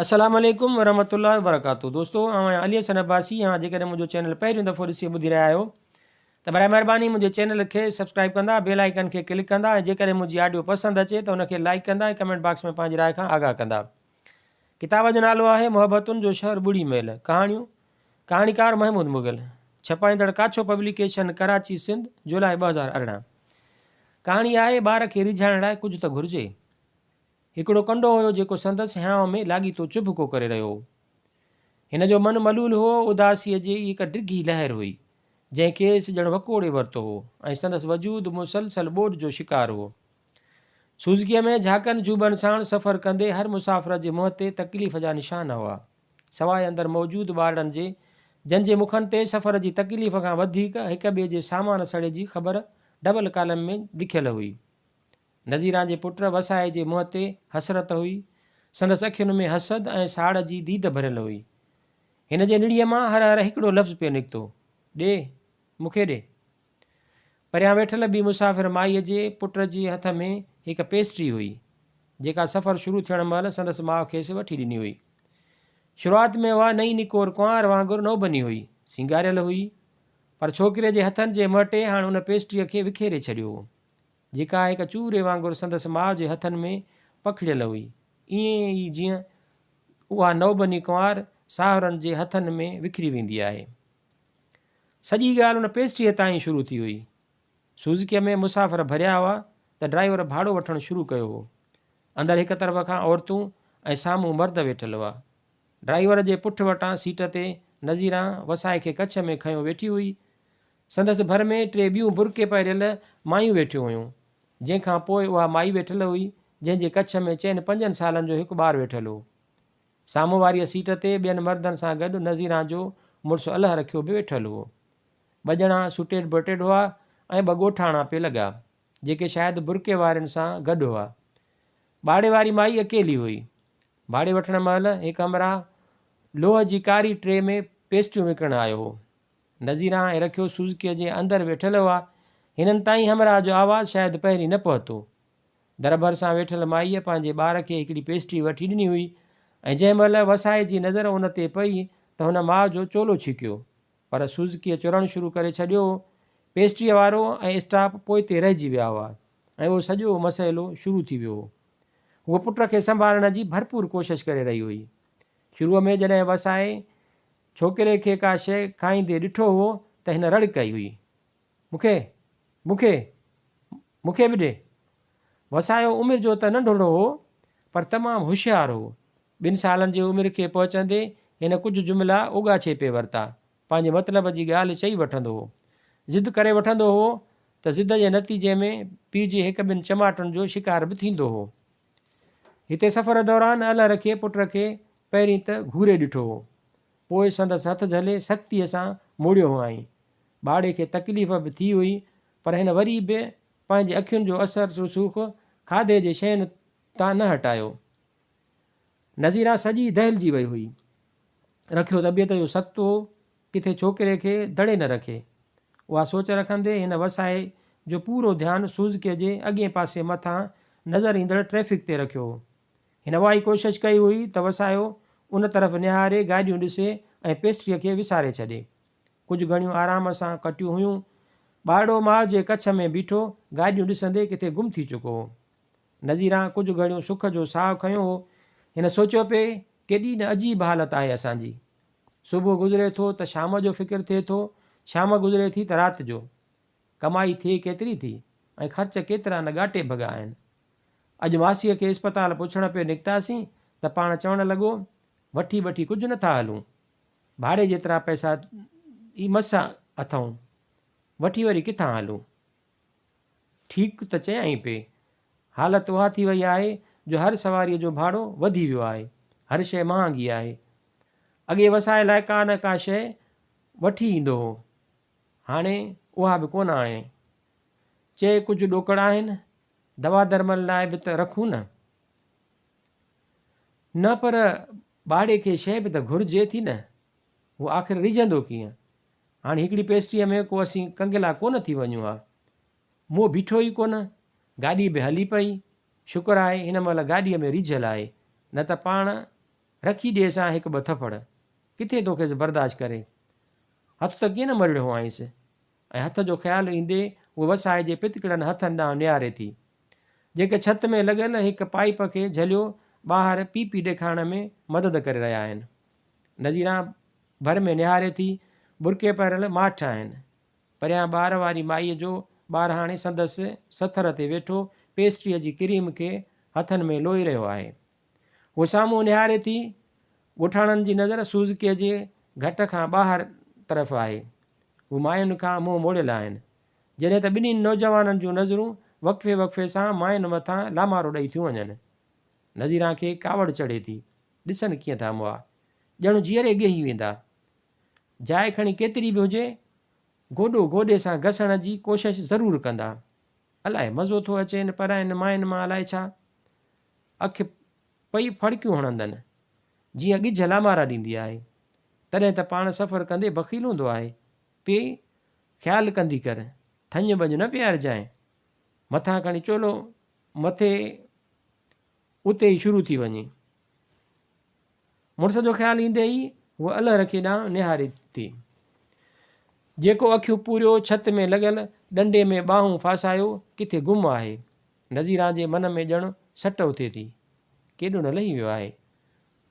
अस्सलाम वालेकुम वरहमतुल्लाहि वबरकातुहू। दोस्तों अली हसन अब्बासी यहाँ जेकॾहिं मुंहिंजो चैनल पहिरियों दफ़ो ॾिसी ॿुधी रहिया आहियो त बराए महिरबानी मुंहिंजे चैनल खे सब्सक्राइब कंदा, बेल आइकन खे क्लिक कंदा ऐं जेकॾहिं मुंहिंजी ऑडियो पसंदि अचे त उनखे लाइक कंदा ऐं कमेंट बॉक्स में पंहिंजी राय खां आगाह कंदा। किताब जो नालो आहे मुहबतुनि जो शहर ॿुड़ी महल। कहाणीकार महमूद मुग़ल। छपाईंदड़ काछो पब्लिकेशन, कराची सिंध, जुलाई 2018। कहाणी आहे ॿार खे रिझाइण लाइ कुझु त घुरिजे। हिकिड़ो कंडो हुयो जेको संदसि हियांव में लाॻीतो चुभको करे रहियो हो। हिन जो मन मलूल हो, उदासीअ जी हिकु डिघी लहर हुई जंहिं खेसि ॼण वकोड़े वरितो हो ऐं संदसि वजूद मुसलसल ॿोॾ जो शिकार हो। सूज़गीअ में झाकनि जूबनि साण सफ़र कंदे हर मुसाफ़िर जे मुंहं ते तकलीफ़ जा निशान हुआ, सवाइ अंदरि मौजूदु ॿारनि जे जंहिंजे मुखनि ते सफ़र जी तकलीफ़ खां वधीक हिक ॿिए जे सामान सड़े जी ख़बर डबल कालम में लिखियल हुई। नज़ीरा जे पुट वसाए जे मुंहं ते हसरत हुई, संदसि अखियुनि में हसद ऐं साड़ जी दीद भरियल हुई। हिन जे निड़ीअ मां हर हर हिकिड़ो लफ़्ज़ पियो निकितो, ॾे मूंखे ॾे। परियां वेठल ॿी मुसाफ़िर माईअ जे पुट जे हथ में हिकु पेस्ट्री हुई जेका सफ़र शुरू थियण महिल संदसि माउ खेसि वठी ॾिनी हुई। शुरूआति में उहा नई निकोर कुंवार वांगुरु न बनी हुई, सिंगारियल हुई, पर छोकिरे जे हथनि जे मटे हाणे उन पेस्ट्रीअ खे विखेरे छॾियो हो जेका हिकु चूरे वांगुरु संदसि माउ जे हथनि में पखिड़ियल हुई, ईअं ई जीअं उहा नौबनी कुंवार साहुरनि जे हथनि में विखरी वेंदी आहे। सॼी ॻाल्हि उन पेस्ट्रीअ ताईं शुरू थी हुई। सूज़कीअ में मुसाफ़िर भरिया हुआ त ड्राइवर भाड़ो वठणु शुरू कयो हो। अंदरि हिकु तरफ़ खां औरतूं ऐं साम्हूं मर्द वेठल हुआ। ड्राइवर जे पुठि वटां सीट ते नज़ीरा वसाए खे कच्छ में खयों वेठी हुई। संदसि भर में टे ॿियूं बुरके पहिरियल मायूं वेठियूं हुयूं, जंहिंखां पोइ उहा माई वेठल हुई जंहिंजे कच्छ में चइनि 5 सालनि जो हिकु ॿारु वेठल हो। साम्हूं वारीअ सीट ते ॿियनि मर्दनि सां गॾु नज़ीरा जो मुड़ुसु अलाह रखियो बि वेठल हो। 2 ॼणा सुटेड बुटेड हुआ ऐं 2 ॻोठाणा पिए लॻा जेके शायदि बुरके वारनि सां गॾु हुआ। भाड़े वारी माई अकेली हुई। भाड़े वठण महिल हिकु हमरा लोह जी कारी ट्रे में पेस्ट्रियूं विकिणणु आयो हो। नज़ीरा ऐं रखियो सूज़कीअ जे अंदरि वेठल हुआ। हिननि ताईं हमरा जो आवाज़ु शायदि पहिरीं न पहुतो। दरबर सां वेठल माईअ पंहिंजे ॿार खे हिकिड़ी पेस्ट्री वठी ॾिनी हुई ऐं जंहिं महिल वसाए जी नज़र उन ते पई त हुन माउ जो चोलो छिकियो, पर सूज़कीअ चुरणु शुरू करे छॾियो। पेस्ट्रीअ वारो ऐं स्टाफ पोइ ते रहिजी विया हुआ ऐं उहो सॼो मसइलो शुरू थी वियो हो। उहो पुट खे संभालण जी भरपूर कोशिशि करे रही हुई। शुरूअ में जॾहिं वसाए छोकिरे खे का शइ खाईंदे ॾिठो हो त हिन रड़ कई हुई, मूंखे मूंखे मूंखे बि ॾे। वसायो उमिरि जो त नंढड़ो हो पर तमामु होशियारु हो। 2 सालनि जी उमिरि खे पहुचंदे हिन कुझु जुमिला उगाचे पे वरिता। पंहिंजे मतिलब जी ॻाल्हि चई वठंदो हो, ज़िद करे वठंदो हो त ज़िद जे नतीजे में पीउ जे 1-2 चमाटनि जो शिकार बि थींदो हो। हिते सफ़र दौरान अल्लाह रखे पुट खे पहिरीं त घूरे ॾिठो हो, पोइ संदसि हथ झले सख़्तीअ सां मोड़ियो हुआईं। भाड़े खे तकलीफ़ बि थी हुई, पर हिन वरी बि पंहिंजे अखियुनि जो असरु रसूख़ खाधे जे शयुनि तां न हटायो। नज़ीरा सॼी दहिलजी वई हुई। रखियो तबियत जो सख़्तु हो, किथे छोकिरे खे दड़े न रखे। उहा सोच रखंदे हिन वसाए जो पूरो ध्यानु सूज़कीअ जे अॻिए पासे मथां नज़र ईंदड़ ट्रैफ़िक ते रखियो हो। हिन उहा ई कोशिशि कई हुई त वसायो उन तरफ़ निहारे गाॾियूं ॾिसे ऐं पेस्ट्रीअ खे विसारे छॾे। कुझु घणियूं आराम सां कटियूं हुयूं। ॿारड़ो माउ जे कच्छ में बीठो गाॾियूं ॾिसंदे किथे गुम थी चुको हो। नज़ीरा कुझु घणियूं सुख जो साहु खयों हो। हिन सोचियो पिए केॾी न अजीब हालत आहे असांजी। सुबुह गुज़रे थो त शाम जो फ़िकिर थिए थो, शाम गुज़रे थी त राति जो। कमाई थिए केतिरी थी ऐं ख़र्च केतिरा न ॻाटे भॻा आहिनि। अॼु मासीअ खे इस्पताल पुछण पिए निकितासीं त पाण चवणु लॻो, वठी कुझु नथा हलूं, भाड़े जेतिरा पैसा ई मसां अथऊं, वठी वरी किथां हलूं। ठीकु त चयाईं पिए, हालत उहा थी वई आहे जो हर सवारीअ जो भाड़ो वधी वियो आहे, हर शइ महांगी आहे। अॻे वसाए लाइ का न का शइ वठी ईंदो हो, हाणे उहा बि कोन आहे। चए कुझु ॾोकड़ आहिनि, दवा दरमल लाइ बि त रखूं न। न पर भाड़े खे शइ बि त घुरिजे थी न, उहो आख़िर रिझंदो कीअं। हाणे हिकिड़ी पेस्ट्रीअ में को असीं कंगिला कोन थी वञूं हा। मुंहुं बीठो ई कोन, गाॾी बि हली पई। शुक्र आहे हिन महिल गाॾीअ में रिझल आहे, न त पाण रखी ॾिए सां हिकु ॿ थप्पड़, किथे तोखे बर्दाश्त करे। हथु त कीअं न मरिड़ो आईंसि। ऐं हथ जो ख़्यालु ईंदे उहा वसाए जे पितकड़नि हथनि ॾांहुं निहारे थी, जेके छित में लॻियल हिकु पाइप खे झलियो ॿाहिरि पीपी ॾेखारण में मदद करे रहिया आहिनि। नज़ीरा भर में निहारे थी, बुरके पारियल माठ आहिनि। परियां ॿार वारी माईअ जो ॿारु हाणे संदसि सथर ते वेठो पेस्ट्रीअ जी क्रीम खे हथनि में लोई रहियो आहे। उहो साम्हूं निहारे थी, ॻोठाणनि जी नज़र सूज़कीअ जे घट खां ॿाहिरि तरफ़ आहे। हू मायुनि खां मुंहुं मोड़ियल आहिनि, जॾहिं त ॿिन्हिनि नौजवाननि जूं नज़रूं वक़्फ़े वक़्फ़े सां मायुनि मथां लामारो ॾेई थियूं वञनि। नज़ीरा खे कावड़ चढ़े थी, ॾिसनि कीअं था मुआ, ॼणु जीअरे ॻेही वेंदा। जाइ खणी केतिरी बि हुजे, गोॾो गोॾे सां घसण जी कोशिशि ज़रूरु कंदा। अलाए मज़ो थो अचेनि पर हिन मायुनि मां अलाए छा। अखि पई फड़कियूं हणंदनि, जीअं ॻिझ लामारा ॾींदी आहे। तॾहिं त पाण सफ़र कंदे बख़ील हूंदो आहे। पीउ ख़्यालु कंदी कर, थञ बंज न पियारजांइ। मथां खणी चोलो मथे उते ई शुरू थी वञे। मुड़ुस जो ख़्यालु ईंदे ई उहा अलह खे ॾांहुं निहारे थी, जेको अखियूं पूरियो छत में लॻियल डंडे में ॿाहूं फासायो किथे गुम आहे। नज़ीरा जे मन में ॼणु सट उथे थी, केॾो न लही वियो आहे।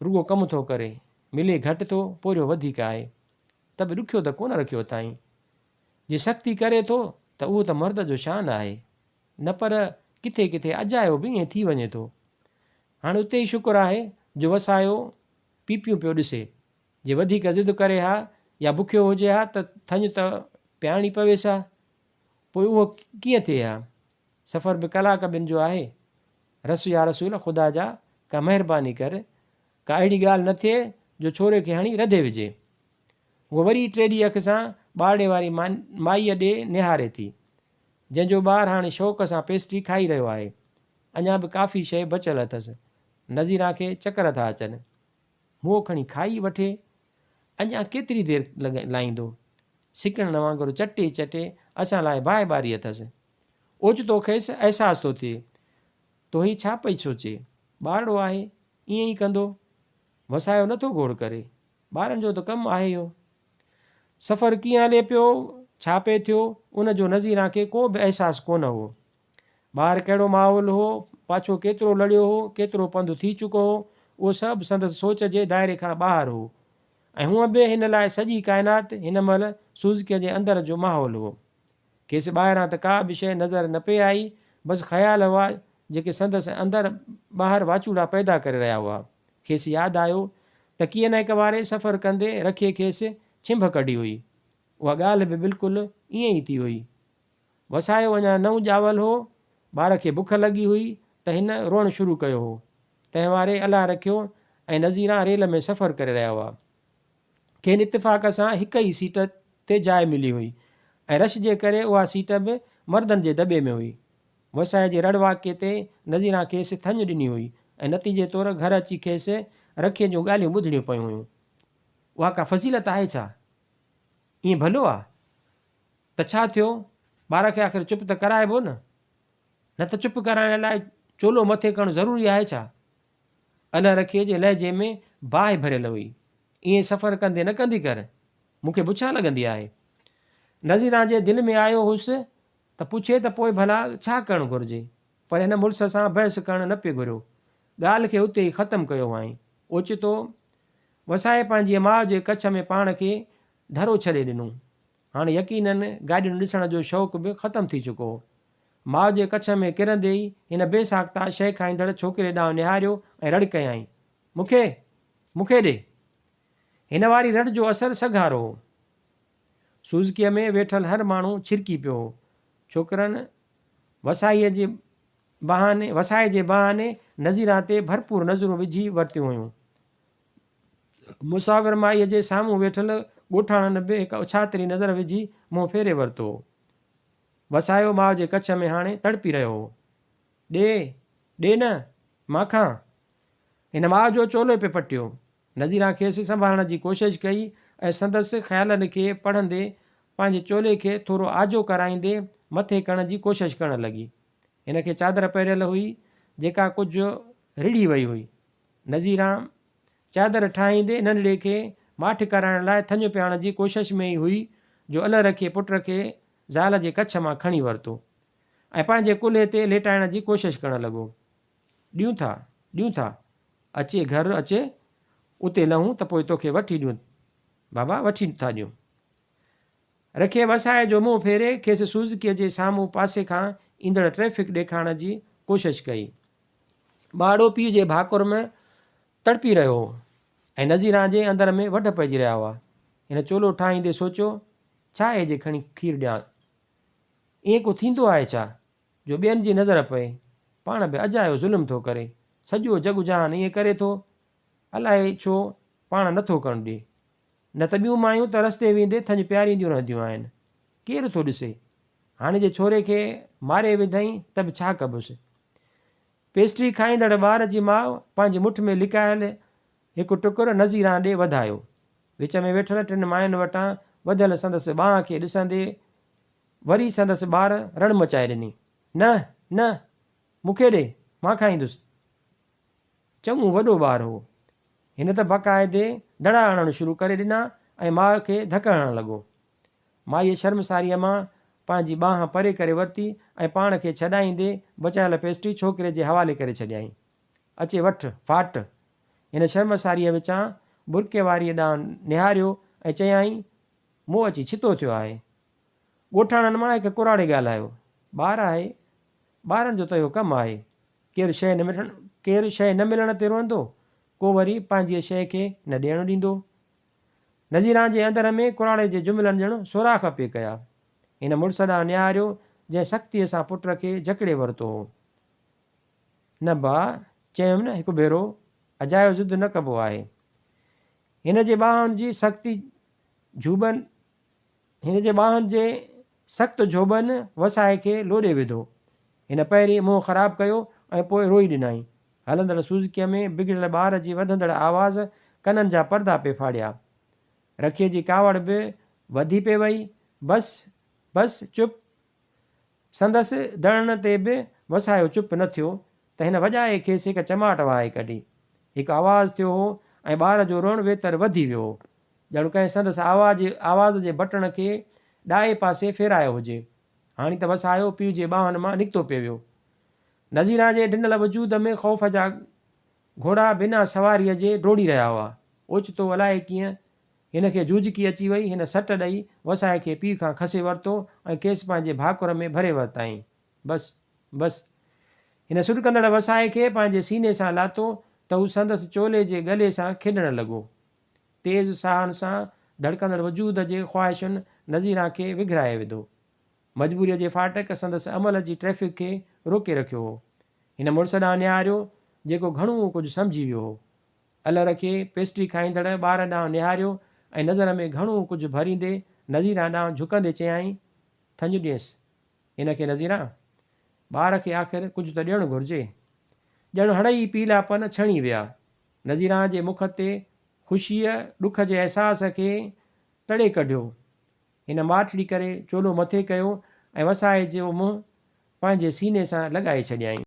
रुॻो कमु थो करे, मिले घटि थो, पोरियो वधीक आहे, त बि ॾुखियो त कोन रखियो ताईं। जे सख़्ती करे थो त उहो त मर्द जो शान आहे, न पर किथे किथे अजायो बि ईअं थी वञे थो। हाणे उते ई शुक्र आहे जो वसायो पीपियूं पियो ॾिसे। जे वधीक ज़िद करे हा या बुखियो हुजे हा त थञ त पियाणी पवेसि हा, पोइ उहो कीअं थिए हा। सफ़र बि कलाक ॿिनि जो आहे। रसू या रसूल ख़ुदा जा का महिरबानी कर, का अहिड़ी ॻाल्हि न थिए जो छोरे खे हणी रधे विझे। उहा वरी टेॾी अखि सां ॿारड़े वारी माईअ ॾे निहारे थी, जंहिंजो ॿारु हाणे शौक़ सां पेस्ट्री खाई रहियो आहे। अञा बि काफ़ी शइ बचियल अथसि। नज़ीरा खे चकर था अचनि। मुंहुं खणी खाई वठे, अञा केतिरी देरि लाहींदो। सिकड़न वांगुरु चटे चटे असां लाइ बाहि ॿारी अथसि। ओचितो खेसि अहसासु थो थिए, तो ही छा पई सोचे। ॿारड़ो आहे, ईअं ई कंदो। वसायो नथो घोड़ करे, ॿारनि जो त कमु आहे इहो। सफ़र कीअं हले पियो, छा पिए थियो, उन जो नज़ीरा खे को बि अहसासु कोन हो। ॿाहिरि कहिड़ो माहौल हो, पाछो केतिरो लड़ियो हो, केतिरो पंधु थी चुको हो, उहो सभु संदसि सोच जे दाइरे खां ॿाहिरि हो। ऐं हूअं बि हिन लाइ सॼी काइनात हिन महिल सूज़कीअ जे अंदरि जो माहौल हो। खेसि ॿाहिरां त का बि शइ नज़र न पई आई, बसि ख़्याल हुआ जेके संदसि अंदरि ॿाहिरि वाचूड़ा पैदा करे रहिया हुआ। खेसि यादि आयो त कीअं न हिकु वारे सफ़र कंदे रखीअ खेसि छिंभ कढी हुई। उहा ॻाल्हि बि बिल्कुलु ईअं ई थी हुई। वसायो अञा नओं ॼावल हो, ॿार खे बुख लॻी हुई त हिन रोअणु शुरू कयो हो। तंहिं वारे अलाह रखियो ऐं नज़ीरा रेल में सफ़र करे रहिया हुआ। खेनि इतिफ़ाक़ सां हिक ई सीट ते जाइ मिली हुई ऐं रश जे करे उहा सीट बि मर्दनि जे दॿे में हुई। वसाए जे रड़वाके ते नज़ीरा खेसि थञ ॾिनी हुई ऐं नतीजे तौरु घर अची खेसि रखीअ जूं ॻाल्हियूं ॿुधणियूं पियूं हुयूं। उहा का फज़ीलत आहे छा? ईअं भलो आहे त छा थियो? ॿार खे आख़िर चुप त कराइबो न त चुप कराइण लाइ चोलो मथे करणु ज़रूरी आहे छा? अलाह रखीअ जे लहजे में बाहि भरियल हुई। ईअं सफ़र कंदे न कंदी कर, मूंखे बुछा लॻंदी आहे। नज़ीरा जे दिलि में आयो हुउसि त पुछे त पोइ भला छा करणु घुरिजे, पर हिन मुड़ुस सां बहस करणु न पियो घुरियो। ॻाल्हि खे उते ई ख़तमु कयो हुआईं। ओचितो वसाए पंहिंजी माउ जे कच्छ में पाण खे ढरो छॾे ॾिनो। हाणे यकीननि गाॾियुनि ॾिसण जो शौक़ु बि ख़तमु थी चुको हो। माउ जे कच्छ में किरंदे ई हिन बेसाख्ता शइ खाईंदड़ छोकिरे ॾांहुं निहारियो ऐं रड़ कयईं, मूंखे मूंखे ॾे। हिन वारी रड़ जो असरु सघारो हो। सूज़कीअ में वेठल हर माण्हू छिरकी पियो हो। छोकिरनि वसाए जे बहाने नज़ीरा ते भरपूर नज़रूं विझी वरितियूं हुयूं। मुसाफ़िर माईअ जे साम्हूं वेठल ॻोठाणनि बि हिकु उछातरी नज़र विझी मुंहुं फेरे वरितो। वसायो माउ जे कच्छ में हाणे तड़पी रहियो हो। ॾे न माखां। हिन माउ जो चोलो पिए पटियो। नज़ीरा खेसि संभालण जी कोशिशि कई ऐं संदसि ख़्यालनि खे पढ़ंदे पंहिंजे चोले खे थोरो आजो कराईंदे मथे करण जी कोशिशि करणु लॻी। हिन खे चादर पहिरियल हुई जेका कुझु रिड़ी वई हुई। नज़ीरा चादर ठाहींदे नंढड़े खे माठि कराइण लाइ थञ पियारण जी कोशिश में ई हुई जो अलर खे पुट खे ज़ाल जे कच्छ मां खणी वरितो ऐं पंहिंजे कुल्हे ते लेटाइण जी कोशिशि करणु लॻो। ॾियूं था अचे घर अचे, उते लहूं त पोइ तोखे वठी ॾियूं, बाबा वठी था ॾियूं। रखीअ वसाए जो मुंहुं फेरे खेसि सुज़ुकीअ जे साम्हूं पासे खां ईंदड़ ट्रैफ़िक ॾेखारण जी कोशिशि कई। ॿारड़ो पीउ जे भाकुर में तड़पी रहियो हो ऐं नज़ीरा जे अंदर में वढ पइजी रहिया हुआ। हिन चोलो ठाहींदे सोचियो, छा आहे जे खणी खीरु ॾियां? ईअं को थींदो आहे छा जो ॿियनि जी नज़र पए, पाण बि अजायो ज़ुल्म थो करे, सॼो जग जहान ईअं करे थो, अलाए छो पाण नथो करणु ॾिए। न त ॿियूं मायूं त रस्ते वेंदे थञ प्यारींदियूं रहंदियूं आहिनि, केरु थो ॾिसे। हाणे जे छोरे खे मारे विधई त बि छा कबुसि। पेस्ट्री खाईंदड़ ॿार जी माउ पंहिंजे मुठ में लिकायल हिकु टुकुर नज़ीरा ॾे वधायो। विच में वेठल टिनि मायुनि वटां वधियल संदसि ॿांह खे ॾिसंदे वरी संदसि ॿार रण मचाए ॾिनी, न न मूंखे ॾे, मां खाईंदुसि। चङो वॾो ॿारु हो, हिन त बक़ाइदे दड़ा हणणु शुरू करे ॾिना ऐं माउ खे धक हणणु लॻो। माईअ शर्मसारीअ मां पंहिंजी ॿांह परे करे वरिती ऐं पाण खे छॾाईंदे बचायल पेस्ट्री छोकिरे जे हवाले करे छॾियईं। अचे वठि फाट। हिन शर्मसारीअ विचां बुरके वारीअ ॾांहुं निहारियो ऐं चयाईं, मूं अची छितो थियो आहे। ॻोठाणनि मां हिकु कुराड़े ॻाल्हायो, ॿारु आहे, ॿारनि जो त इहो कमु आहे, केरु शइ न मिलण ते रोअंदो, को वरी पंहिंजी शइ खे न ॾियणु ॾींदो। नज़ीरा जे अंदर में कुराड़े जे जुमिलनि ॼणु सोराख़ पिए कया। हिन मुड़ुस ॾांहुं निहारियो जंहिं सख़्तीअ सां पुट खे जकड़े वरितो हो। न भाउ, चयुमि न हिकु भेरो, अजायो ज़िद न कबो आहे। हिन जे ॿाहुनि जी सख़्तु जोबन वसाए खे लोॾे विधो। हिन पहिरीं मुंहुं ख़राबु कयो ऐं पोइ रोई ॾिनई। हलंदड़ सुज़ुकीअ में बिगड़ियल ॿार जी वधंदड़ आवाज़ कननि जा परदा पे फाड़िया। रखीअ जी कावड़ बि वधी पे वई। बस चुप। संदसि दड़ण ते बि वसायो चुप न थियो त हिन वॼाए खेसि हिकु चमाट वाहे कढी। हिकु आवाज़ु थियो हो ऐं ॿार जो रोअणु वेतर वधी वियो हो, ॼणु कंहिं संदसि आवाज़ जे बटण खे ॾाए पासे फेरायो हुजे। हाणे त वसायो पीउ जे ॿाहुनि मां निकितो पियो वियो। नज़ीरा जे ढिनल वजूद में ख़ौफ़ जा घोड़ा बिना सवारीअ जे डोड़ी रहिया हुआ। ओचितो अलाए कीअं हिन खे जूझकी अची वई। हिन सट ॾेई वसाए खे पीउ खां खसे वरितो ऐं खेसि पंहिंजे भाकुर में भरे वरिताईं। बस हिन सुॾकंदड़ वसाए खे पंहिंजे सीने सां लातो त हू संदसि चोले जे गले सां खेॾणु लॻो। तेज़ साहनि सां धड़कंदड़ वजूद जे ख़्वाहिशुनि नज़ीरा खे विघराए विधो। मजबूरीअ जे फाटक संदसि अमल जी ट्रैफ़िक खे रोके रखियो हो। हिन मुड़ुस ॾांहुं निहारियो जेको घणो कुझु सम्झी वियो हो। अलर खे पेस्ट्री खाईंदड़ ॿार ॾांहुं निहारियो ऐं नज़र में घणो कुझु भरींदे नज़ीरा ॾांहुं झुकंदे चयाईं, थञ ॾियसि हिन खे नज़ीरा, ॿार खे आख़िर कुझु त ॾियणु घुरिजे। ॼणु हड़ई पीलापन छणी विया। नज़ीरा जे मुख ते ख़ुशीअ ॾुख जे अहसास खे तड़े कढियो। हिन माठड़ी करे चोलो मथे कयो ऐं वसाए जो मुंहुं पंहिंजे सीने सां लॻाए छॾियईं।